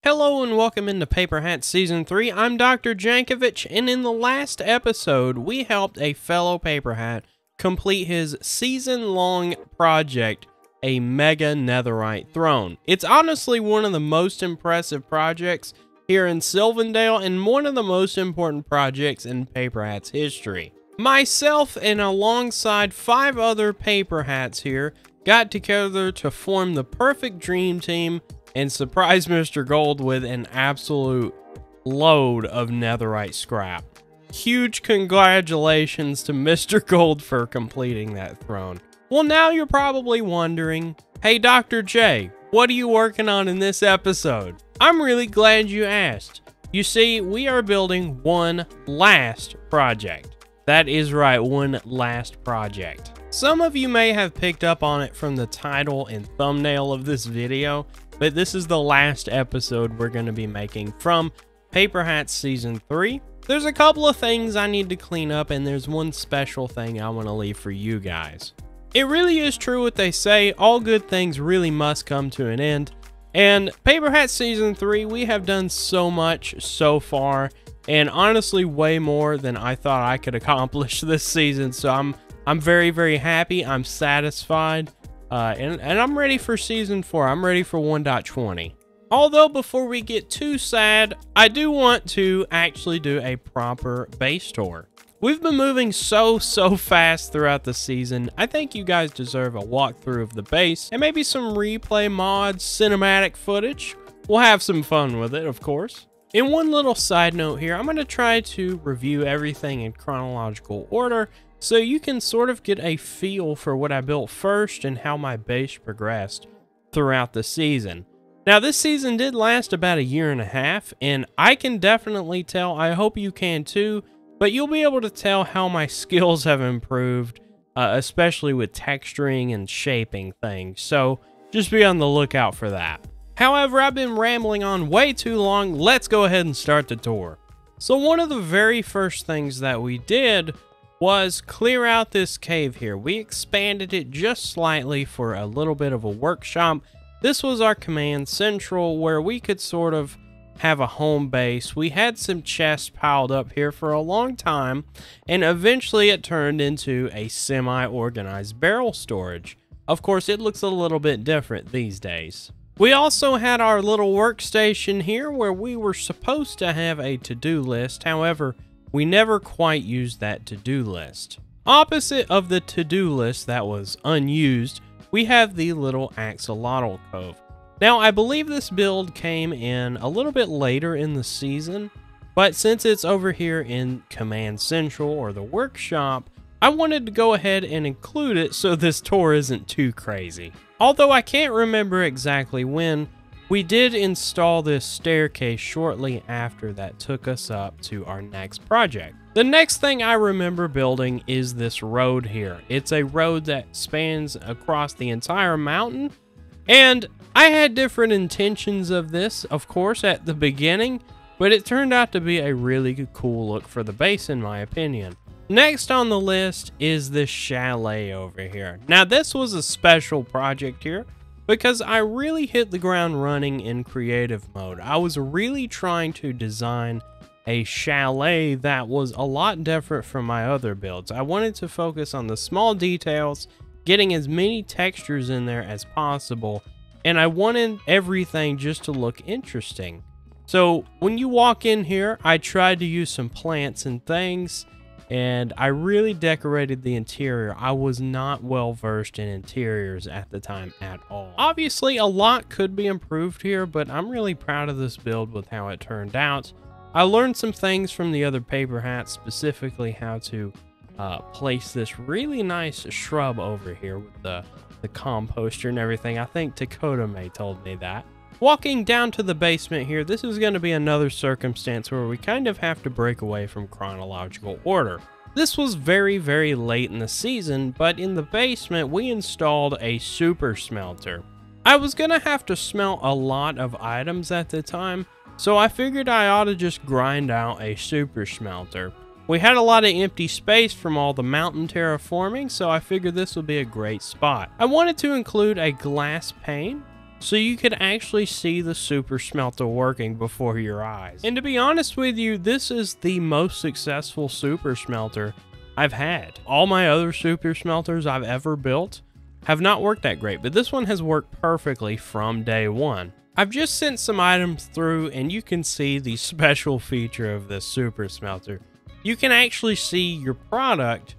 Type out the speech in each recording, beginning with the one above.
Hello and welcome into Paperhats Season 3. I'm Dr. Jankovich, and in the last episode, we helped a fellow Paperhat complete his season-long project, a Mega Netherite Throne. It's honestly one of the most impressive projects here in Sylvandale and one of the most important projects in Paperhats history. Myself and alongside 5 other Paperhats here got together to form the perfect dream team and surprise Mr. Gold with an absolute load of netherite scrap. Huge congratulations to Mr. Gold for completing that throne. Well, now you're probably wondering, hey Dr. J, what are you working on in this episode? I'm really glad you asked. You see, we are building one last project. That is right, one last project. Some of you may have picked up on it from the title and thumbnail of this video, but this is the last episode we're going to be making from Paperhats Season 3. There's a couple of things I need to clean up, and there's one special thing I want to leave for you guys. It really is true what they say, all good things really must come to an end. And Paperhats Season 3, we have done so much so far, and honestly way more than I thought I could accomplish this season, so I'm very, very happy. I'm satisfied. And I'm ready for Season 4. I'm ready for 1.20. Although, before we get too sad, I do want to actually do a proper base tour. We've been moving so fast throughout the season. I think you guys deserve a walkthrough of the base and maybe some replay mods, cinematic footage. We'll have some fun with it, of course. In one little side note here, I'm going to try to review everything in chronological order, so you can sort of get a feel for what I built first and how my base progressed throughout the season. Now, this season did last about 1.5 years, and I can definitely tell, I hope you can too, but you'll be able to tell how my skills have improved, especially with texturing and shaping things, so just be on the lookout for that. However, I've been rambling on way too long. Let's go ahead and start the tour. So one of the very first things that we did was clear out this cave here. We expanded it just slightly for a little bit of a workshop. This was our command central where we could sort of have a home base. We had some chests piled up here for a long time, and eventually it turned into a semi-organized barrel storage. Of course, it looks a little bit different these days. We also had our little workstation here where we were supposed to have a to-do list. However, we never quite used that to-do list. Opposite of the to-do list that was unused, we have the little axolotl cove. Now, I believe this build came in a little bit later in the season, but since it's over here in Command Central or the workshop, I wanted to go ahead and include it so this tour isn't too crazy. Although I can't remember exactly when, we did install this staircase shortly after that took us up to our next project. The next thing I remember building is this road here. It's a road that spans across the entire mountain, and I had different intentions of this, of course, at the beginning, but it turned out to be a really cool look for the base in my opinion. Next on the list is this chalet over here. Now, this was a special project here because I really hit the ground running in creative mode. I was really trying to design a chalet that was a lot different from my other builds. I wanted to focus on the small details, getting as many textures in there as possible, and I wanted everything just to look interesting. So when you walk in here, I tried to use some plants and things, and I really decorated the interior. I was not well versed in interiors at the time at all. Obviously, a lot could be improved here, but I'm really proud of this build with how it turned out. I learned some things from the other Paperhats, specifically how to place this really nice shrub over here with the composter and everything. I think Dakota May told me that. Walking down to the basement here, this is going to be another circumstance where we kind of have to break away from chronological order. This was very late in the season, but in the basement we installed a super smelter. I was going to have to smelt a lot of items at the time, so I figured I ought to just grind out a super smelter. We had a lot of empty space from all the mountain terraforming, so I figured this would be a great spot. I wanted to include a glass pane so you could actually see the super smelter working before your eyes. And to be honest with you, this is the most successful super smelter I've had. All my other super smelters I've ever built have not worked that great, but this one has worked perfectly from day one. I've just sent some items through and you can see the special feature of this super smelter. You can actually see your product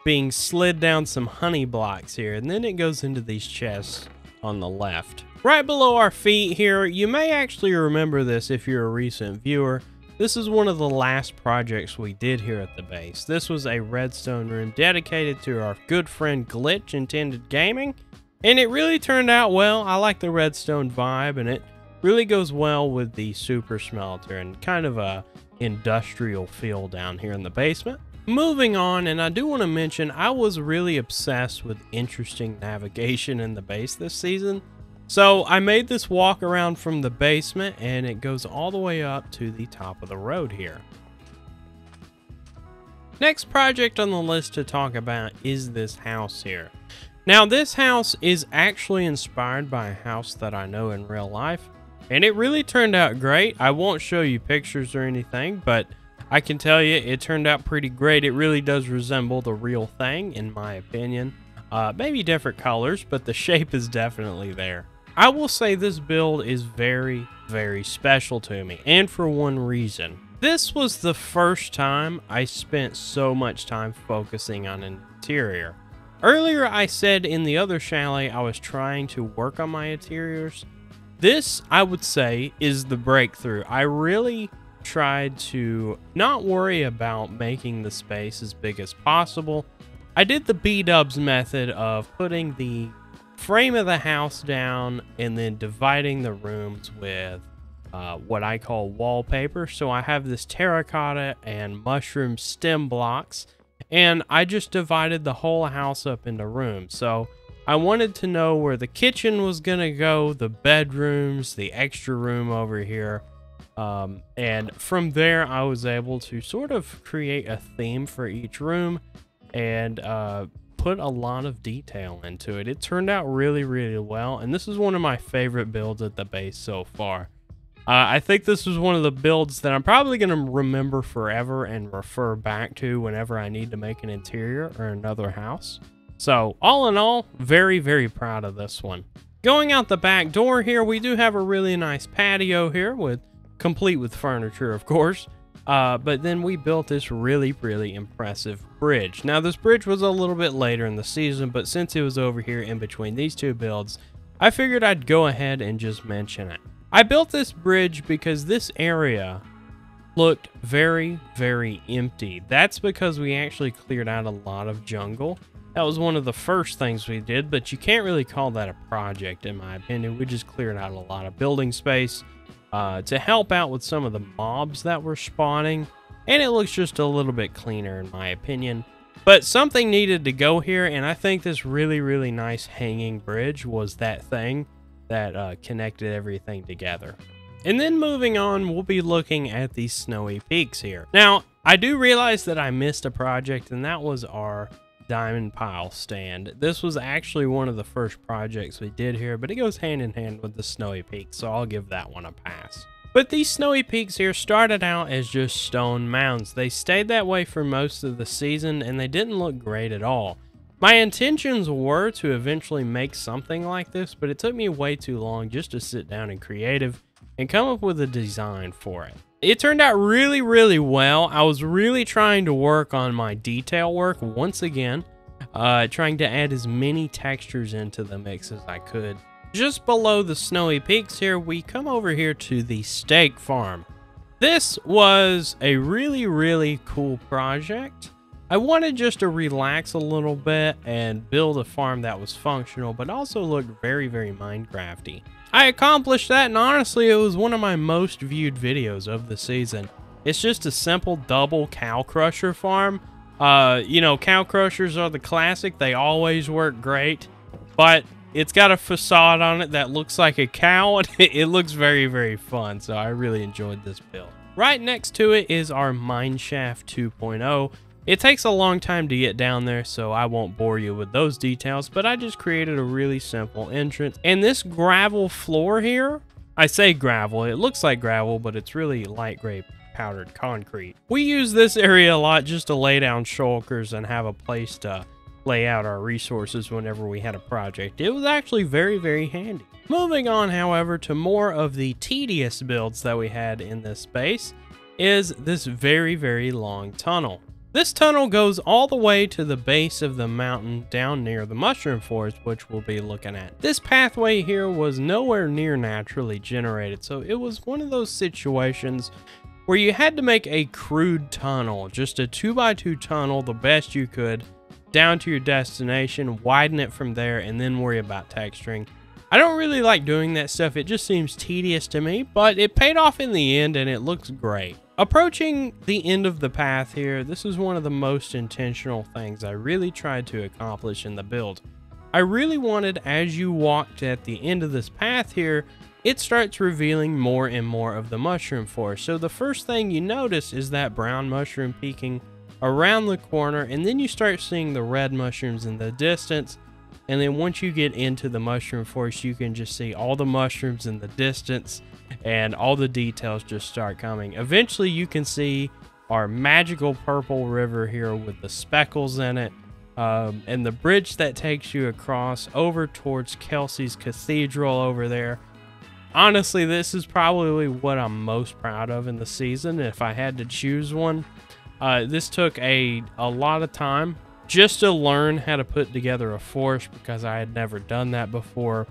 being slid down some honey blocks here, and then it goes into these chests on the left. Right below our feet here, you may actually remember this if you're a recent viewer. This is one of the last projects we did here at the base. This was a redstone room dedicated to our good friend Glitch Intended Gaming, and it really turned out well. I like the redstone vibe, and it really goes well with the super smelter and kind of a industrial feel down here in the basement. Moving on, and I do want to mention, I was really obsessed with interesting navigation in the base this season. So I made this walk around from the basement, and it goes all the way up to the top of the road here. Next project on the list to talk about is this house here. Now this house is actually inspired by a house that I know in real life, and it really turned out great. I won't show you pictures or anything, but I can tell you it turned out pretty great. It really does resemble the real thing, in my opinion. Maybe different colors, but the shape is definitely there. I will say this build is very, very special to me, and for one reason. This was the first time I spent so much time focusing on interior. Earlier I said in the other chalet I was trying to work on my interiors. This, I would say, is the breakthrough. I really tried to not worry about making the space as big as possible. I did the B-dubs method of putting the frame of the house down and then dividing the rooms with what I call wallpaper. So I have this terracotta and mushroom stem blocks, and I just divided the whole house up into rooms. So I wanted to know where the kitchen was gonna go, the bedrooms, the extra room over here. And from there, I was able to sort of create a theme for each room and put a lot of detail into it. It turned out really, really well, and this is one of my favorite builds at the base so far. I think this was one of the builds that I'm probably going to remember forever and refer back to whenever I need to make an interior or another house. So, all in all, very, very proud of this one. Going out the back door here, we do have a really nice patio here, complete with furniture, of course. But then we built this really, really impressive bridge. Now, this bridge was a little bit later in the season, but since it was over here in between these two builds, I figured I'd go ahead and just mention it. I built this bridge because this area looked very, very empty. That's because we actually cleared out a lot of jungle. That was one of the first things we did, but you can't really call that a project in my opinion. We just cleared out a lot of building space to help out with some of the mobs that were spawning, and it looks just a little bit cleaner in my opinion. But something needed to go here, and I think this really, really nice hanging bridge was that thing that connected everything together. And then moving on, we'll be looking at these snowy peaks here. Now, I do realize that I missed a project, and that was our diamond pile stand. This was actually one of the first projects we did here, but it goes hand in hand with the snowy peaks, so I'll give that one a pass. But these snowy peaks here started out as just stone mounds. They stayed that way for most of the season, and they didn't look great at all. My intentions were to eventually make something like this, but it took me way too long just to sit down and creative and come up with a design for it. It turned out really, really well. I was really trying to work on my detail work once again, trying to add as many textures into the mix as I could. Just below the snowy peaks here, we come over here to the steak farm. This was a really, really cool project. I wanted just to relax a little bit and build a farm that was functional, but also looked very, very Minecrafty. I accomplished that, and honestly, it was one of my most viewed videos of the season. It's just a simple double cow crusher farm. You know, cow crushers are the classic. They always work great, but it's got a facade on it that looks like a cow, and it looks very, very fun, so I really enjoyed this build. Right next to it is our Mineshaft 2.0. It takes a long time to get down there, so I won't bore you with those details, but I just created a really simple entrance. And this gravel floor here, I say gravel, it looks like gravel, but it's really light gray powdered concrete. We use this area a lot just to lay down shulkers and have a place to lay out our resources whenever we had a project. It was actually very, very handy. Moving on, however, to more of the tedious builds that we had in this space is this very, very long tunnel. This tunnel goes all the way to the base of the mountain down near the mushroom forest, which we'll be looking at. This pathway here was nowhere near naturally generated, so it was one of those situations where you had to make a crude tunnel, just a 2x2 tunnel, the best you could, down to your destination, widen it from there, and then worry about texturing. I don't really like doing that stuff, it just seems tedious to me, but it paid off in the end and it looks great. Approaching the end of the path here, this is one of the most intentional things I really tried to accomplish in the build. I really wanted, as you walked at the end of this path here, it starts revealing more and more of the mushroom forest. So the first thing you notice is that brown mushroom peeking around the corner, and then you start seeing the red mushrooms in the distance. And then once you get into the mushroom forest, you can just see all the mushrooms in the distance and all the details just start coming. Eventually you can see our magical purple river here with the speckles in it, and the bridge that takes you across over towards Kelsey's Cathedral over there. Honestly, this is probably what I'm most proud of in the season if I had to choose one. This took a lot of time just to learn how to put together a forest because I had never done that before.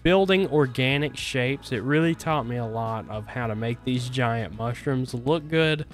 Building organic shapes, it really taught me a lot of how to make these giant mushrooms look good.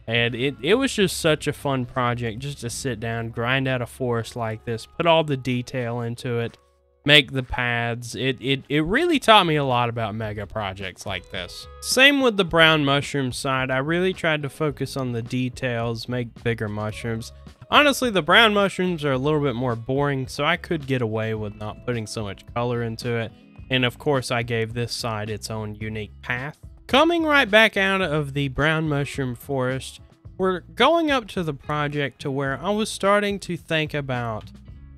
And it was just such a fun project just to sit down, grind out a forest like this, put all the detail into it, make the paths. It really taught me a lot about mega projects like this. Same with the brown mushroom side. I really tried to focus on the details, make bigger mushrooms. Honestly, the brown mushrooms are a little bit more boring, so I could get away with not putting so much color into it. And of course, I gave this side its own unique path. Coming right back out of the brown mushroom forest, we're going up to the project to where I was starting to think about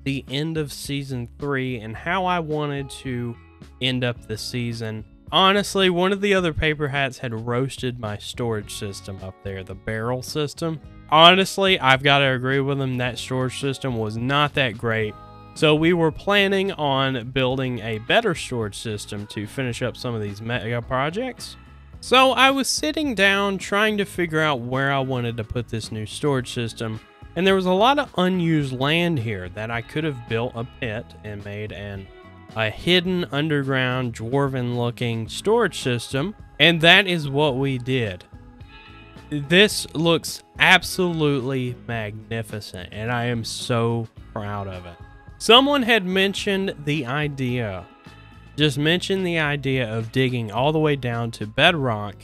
the end of season 3 and how I wanted to end up the season. Honestly, one of the other paper hats had roasted my storage system up there, the barrel system. Honestly, I've got to agree with him, that storage system was not that great. So we were planning on building a better storage system to finish up some of these mega projects. So I was sitting down trying to figure out where I wanted to put this new storage system. And there was a lot of unused land here that I could have built a pit and made a hidden underground dwarven looking storage system. And that is what we did. This looks absolutely magnificent and I am so proud of it. Someone had mentioned the idea, just mentioned the idea of digging all the way down to bedrock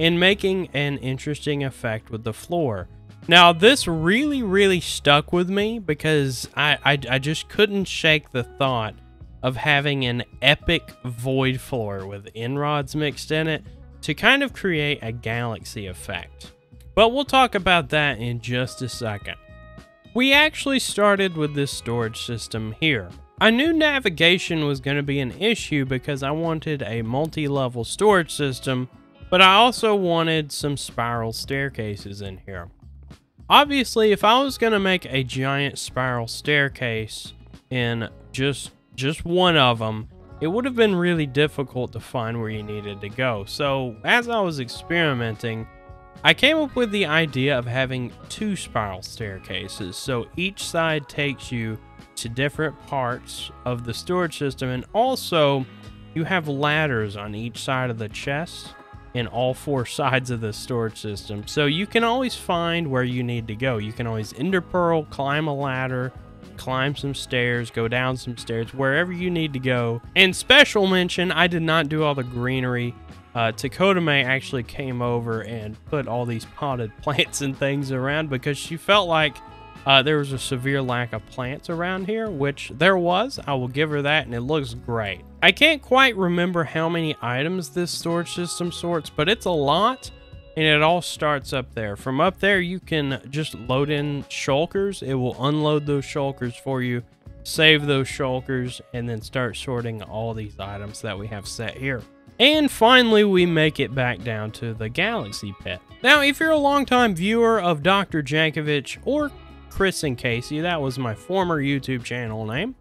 and making an interesting effect with the floor. Now this really stuck with me because I just couldn't shake the thought of having an epic void floor with inrods mixed in it to kind of create a galaxy effect. But we'll talk about that in just a second. We actually started with this storage system here. I knew navigation was going to be an issue because I wanted a multi-level storage system, but I also wanted some spiral staircases in here. Obviously, if I was going to make a giant spiral staircase in just one of them, it would have been really difficult to find where you needed to go. So as I was experimenting, I came up with the idea of having 2 spiral staircases. So each side takes you to different parts of the storage system, and also you have ladders on each side of the chest in all 4 sides of the storage system. So you can always find where you need to go. You can always ender pearl, climb a ladder, climb some stairs, go down some stairs, wherever you need to go. And special mention, I did not do all the greenery. Dakota May actually came over and put all these potted plants and things around because she felt like there was a severe lack of plants around here, which there was. I will give her that, and it looks great. I can't quite remember how many items this storage system sorts, but it's a lot, and it all starts up there. From up there, you can just load in shulkers. It will unload those shulkers for you, save those shulkers, and then start sorting all these items that we have set here. And finally, we make it back down to the Galaxy Pit. Now, if you're a longtime viewer of Dr. Jankovich or Chris and Casey, that was my former YouTube channel name,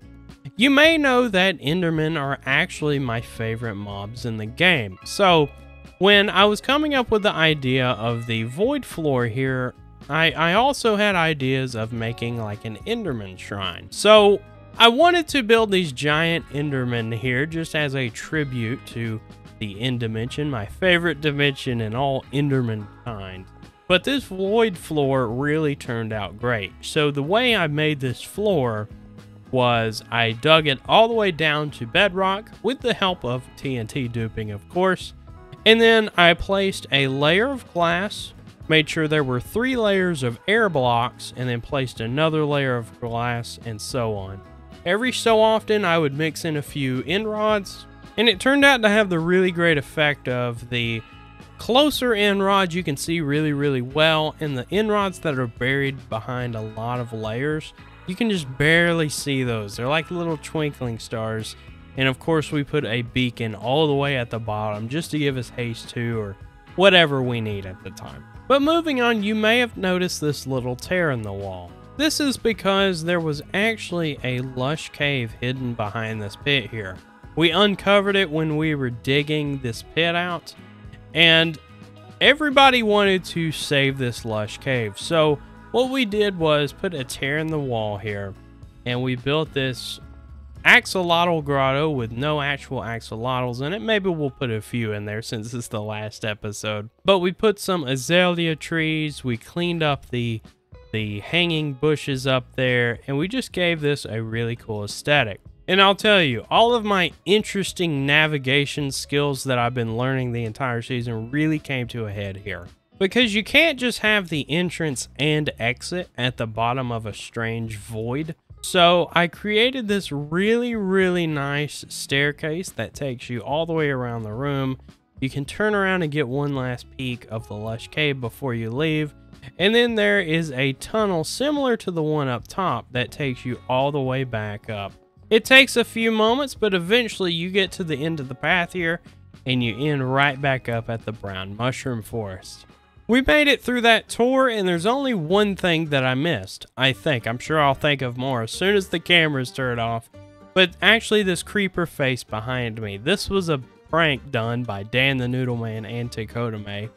you may know that Endermen are actually my favorite mobs in the game. So, when I was coming up with the idea of the void floor here, I also had ideas of making like an Enderman shrine. So, I wanted to build these giant Endermen here just as a tribute to the End Dimension, my favorite dimension in all Enderman kind. But this void floor really turned out great. So the way I made this floor was I dug it all the way down to bedrock with the help of TNT duping, of course. And then I placed a layer of glass, made sure there were 3 layers of air blocks, and then placed another layer of glass, and so on. Every so often I would mix in a few end rods, and it turned out to have the really great effect of the closer end rods you can see really, really well, and the end rods that are buried behind a lot of layers, you can just barely see those. They're like little twinkling stars. And of course we put a beacon all the way at the bottom just to give us haste 2 or whatever we need at the time. But moving on, you may have noticed this little tear in the wall. This is because there was actually a lush cave hidden behind this pit here. We uncovered it when we were digging this pit out, and everybody wanted to save this lush cave. So what we did was put a tear in the wall here, and we built this axolotl grotto with no actual axolotls in it. Maybe we'll put a few in there since it's the last episode. But we put some azalea trees, we cleaned up the hanging bushes up there, and we just gave this a really cool aesthetic. And I'll tell you, all of my interesting navigation skills that I've been learning the entire season really came to a head here. Because you can't just have the entrance and exit at the bottom of a strange void. So I created this really, really nice staircase that takes you all the way around the room. You can turn around and get one last peek of the lush cave before you leave. And then there is a tunnel similar to the one up top that takes you all the way back up. It takes a few moments, but eventually you get to the end of the path here and you end right back up at the brown mushroom forest. We made it through that tour, and there's only one thing that I missed, I think. I'm sure I'll think of more as soon as the cameras turn off. But actually, this creeper face behind me. This was a prank done by Dan the Noodle Man and Takotame.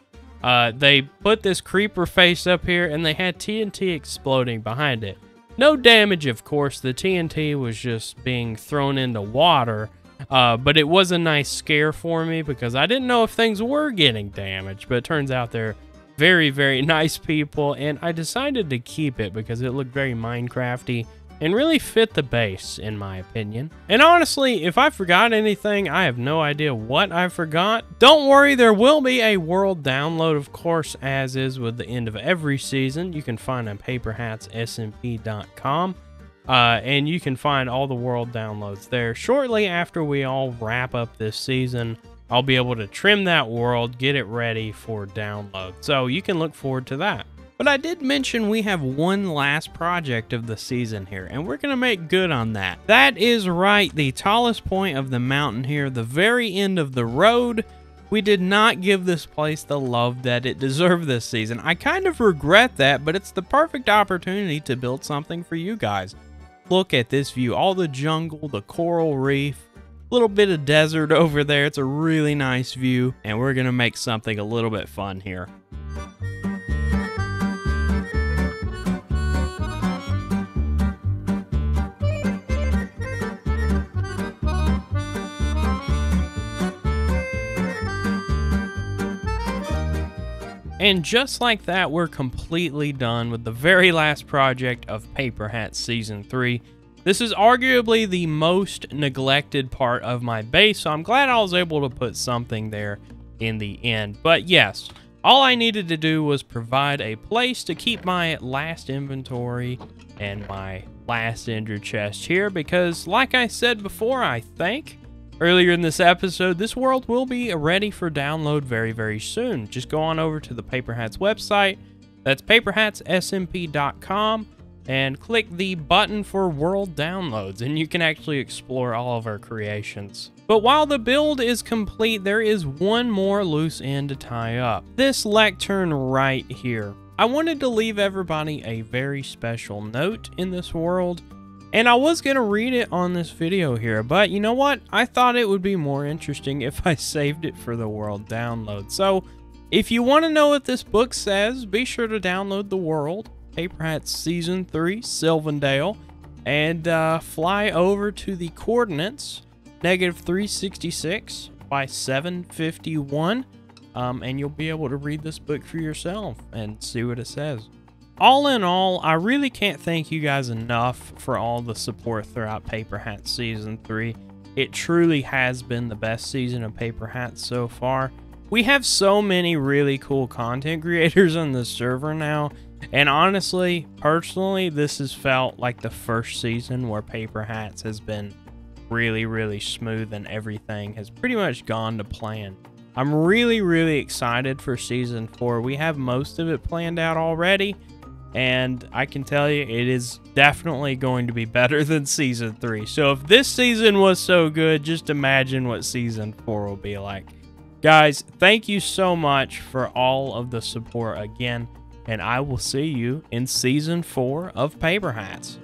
They put this creeper face up here, and they had TNT exploding behind it. No damage, of course. The TNT was just being thrown into water. But it was a nice scare for me because I didn't know if things were getting damaged. But it turns out they're very, very nice people, and I decided to keep it because it looked very Minecrafty and really fit the base, in my opinion. And honestly, if I forgot anything, I have no idea what I forgot. Don't worry, there will be a world download, of course, as is with the end of every season. You can find on paperhatssmp.com, and you can find all the world downloads there. Shortly after we all wrap up this season, I'll be able to trim that world, get it ready for download. So you can look forward to that. But I did mention we have one last project of the season here, and we're going to make good on that. That is right, the tallest point of the mountain here, the very end of the road. We did not give this place the love that it deserved this season. I kind of regret that, but it's the perfect opportunity to build something for you guys. Look at this view, all the jungle, the coral reef, little bit of desert over there. It's a really nice view, and we're gonna make something a little bit fun here. And just like that, we're completely done with the very last project of Paperhats Season 3. This is arguably the most neglected part of my base, so I'm glad I was able to put something there in the end. But yes, all I needed to do was provide a place to keep my last inventory and my last ender chest here, because like I said before, I think, earlier in this episode, this world will be ready for download very, very soon. Just go on over to the Paperhats website. That's paperhatssmp.com. And click the button for world downloads, and you can actually explore all of our creations. But while the build is complete, there is one more loose end to tie up. This lectern right here. I wanted to leave everybody a very special note in this world, and I was going to read it on this video here, but you know what? I thought it would be more interesting if I saved it for the world download. So if you want to know what this book says, be sure to download the world, Paperhats Season 3, Sylvandale, and fly over to the coordinates -366 by 751, and you'll be able to read this book for yourself and see what it says. All in all, I really can't thank you guys enough for all the support throughout Paperhats Season 3. It truly has been the best season of Paperhats so far. We have so many really cool content creators on the server now. And honestly, personally, this has felt like the first season where Paperhats has been really, really smooth and everything has pretty much gone to plan. I'm really, really excited for Season 4. We have most of it planned out already, and I can tell you it is definitely going to be better than Season 3. So if this season was so good, just imagine what Season 4 will be like. Guys, thank you so much for all of the support again. And I will see you in Season 4 of Paperhats.